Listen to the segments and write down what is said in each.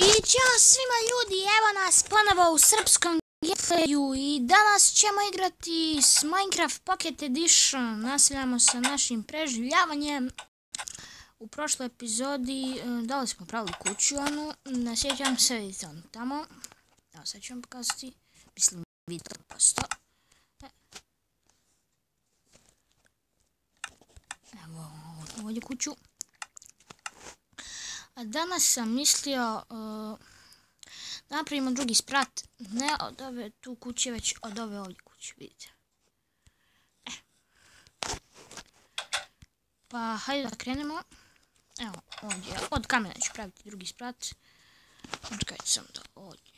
I ćao svima ljudi, evo nas ponovo u srpskom gameplayu i danas ćemo igrati s Minecraft Pocket Edition. Nastavljamo sa našim preživljavanjem. U prošloj epizodi da li smo pravili kuću onu, ne sjećam se, vidite ono tamo. Evo sad ću vam pokazati, mislim vidite posto. Evo ovdje kuću. A danas sam mislio da napravimo drugi sprat, ne od ove tu kuće, već od ove ovdje kuće, vidite. Pa hajde da krenemo. Evo ovdje, od kamena ću praviti drugi sprat. Čekajte sam da ovdje.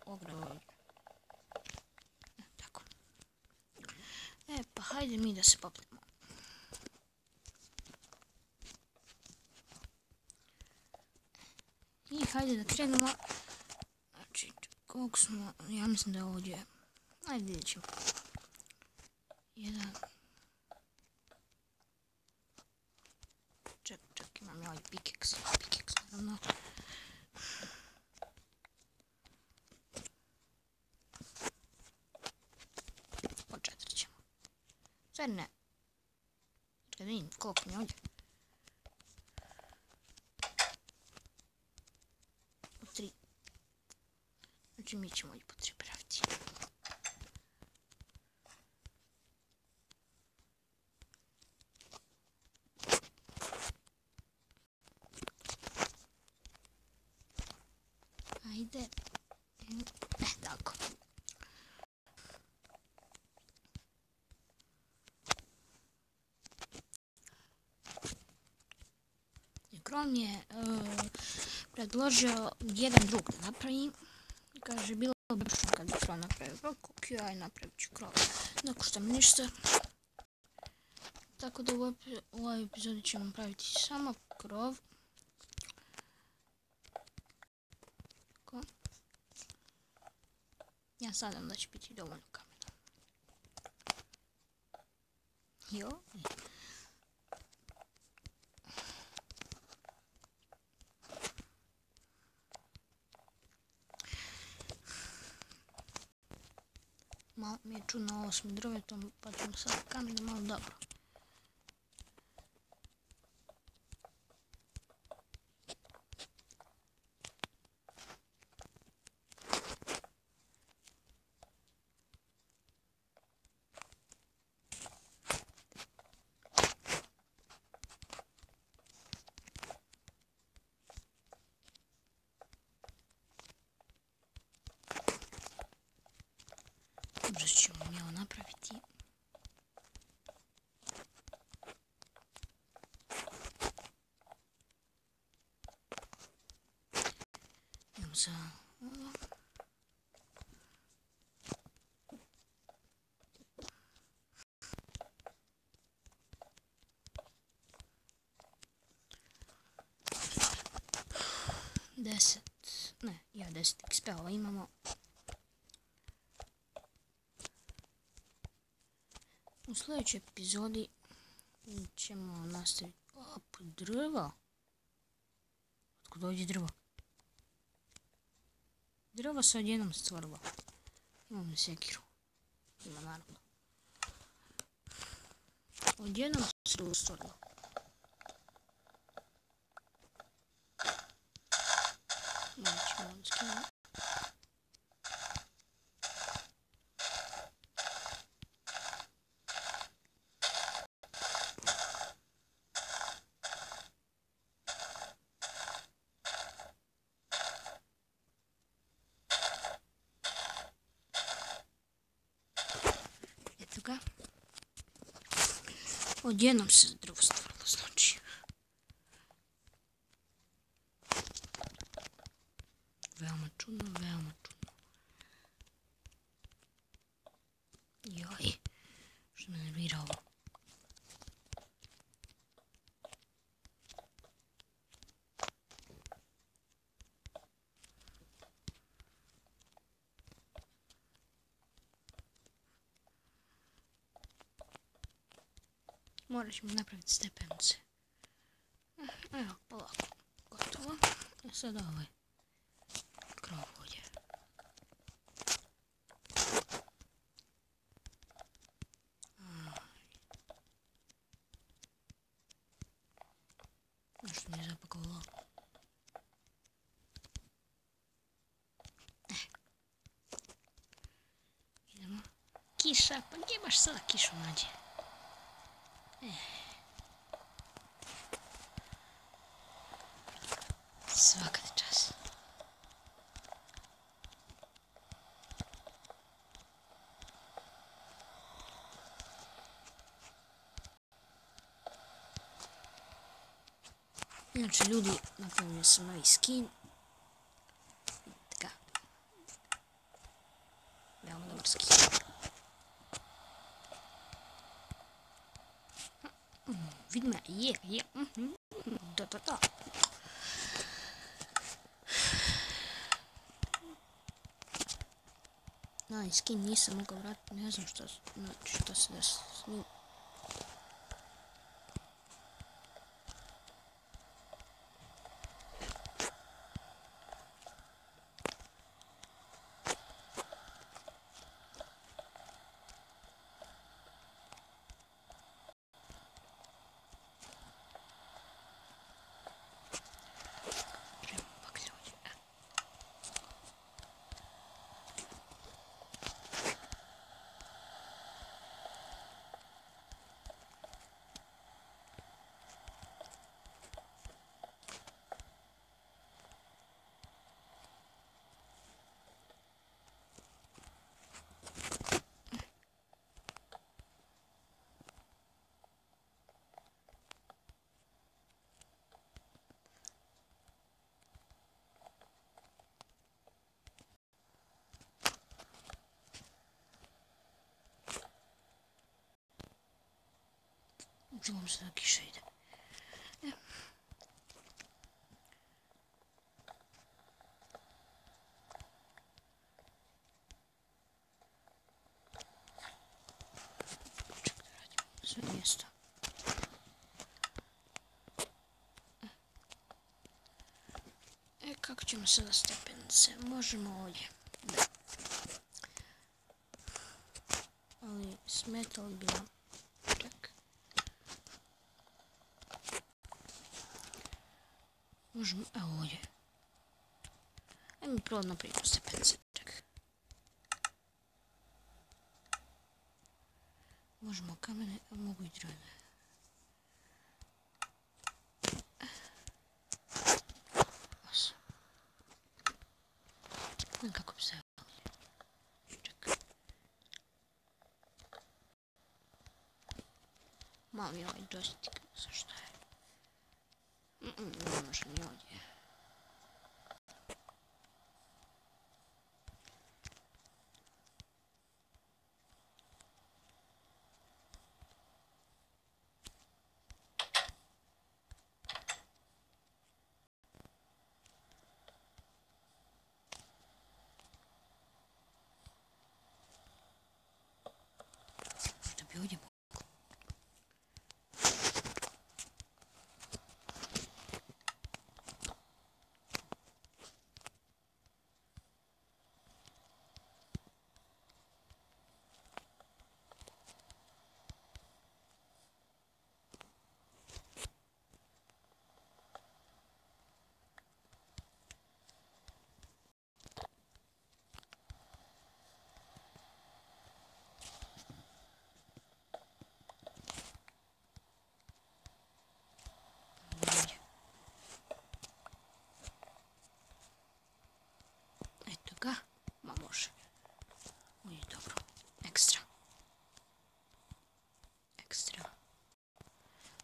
Ogromno ovdje. Tako. Pa hajde mi da se popnemo. I hajde da krenemo. Znači, koliko smo, ja mislim da je ovdje. Ajde vidjet ćemo. Jedan. Ček, imam ja ovaj pikeks, naravno. Po 4 ćemo. Sve ne. Kad vidim koliko mi je ovdje. Po 3. Znači mi ćemo ovdje po 3 praviti. Ajde. Tako. Kron je predložio jedan drug da napravim. Kaže, bilo bi što kad bi Kron napravio kukiju, ja napravit ću krov. Ne košta mi ništa. Tako da u ovoj epizodi ćemo praviti samo krov. Tako. Ja sadam da će biti dovoljno kamena. Jo. Malo mi je čudno ovo s drvetom, pa ćemo sad kamenom malo dobro. Dobro ćemo mi ovo napraviti. Idemo za ovo. Ja 10 XP-ova imamo. U sljedećoj epizodi ćemo nastaviti. Drvo. Otkud dođe drvo? Drvo se odjednom stvorilo. Imam sekiru. Ima naravno. Odjednom se drvo stvorilo. Nećemo ovdje skinuti. Eto ga. Odjednom se drvo stvorilo, znači. Veoma čudno, veoma čudno. Joj, što me nervira ovo. Morat ćemo napraviti stepence. Evo, polako. Gotovo. A sad ovaj krov ovdje. Nešto nije zapakovalo. Idemo. Kiša, pa gdje baš sada kišu nađe? Svaka ti čas. Inače ljudi, napravio sam novi skin. Vidite ga. Veoma dobar skin. Vidi me, je. Da. Novi skin nisam mogao vratiti, ne znam šta se da s njim. Čuvam se da kiša ide. Ček da radimo sve mjesto. Kako ćemo sada stepenice? Možemo ovdje. Da. Ali smetalo bi nam. Možemo, evo ovdje. Ajmo mi prvo napravimo stepence. Čekaj. Možemo kamene, a mogu i drvene. Osam. Ne kako bi se ovdje. Čekaj. Malo mi ovaj joystick, zašto je? Ne može ni ovdje. Možda bi ovdje moglo. Ga, ma može. Nije dobro. Ekstra.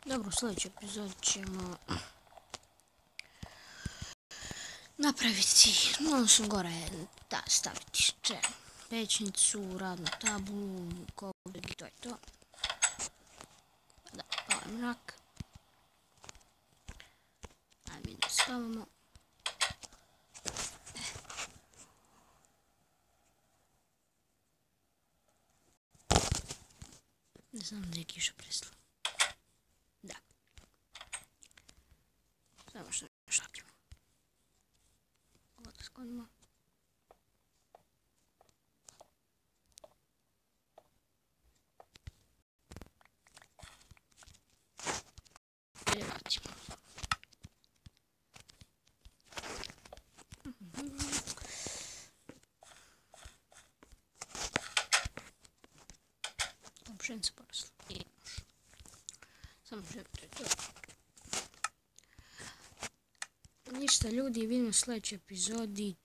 Dobro, u sljedećoj epizodi ćemo napraviti, odnosno gore, da, staviti pećnicu, radnu tablu, kovrik i to je to. Da, pao je mrak. Ajde mi da spavamo. Ne znam da je kiša presla. Samo što nešto ćemo. Ovo da sklonimo. I vratimo. Pšenica porasla. Samo želim to. Ništa ljudi, vidimo u sljedećoj epizodi.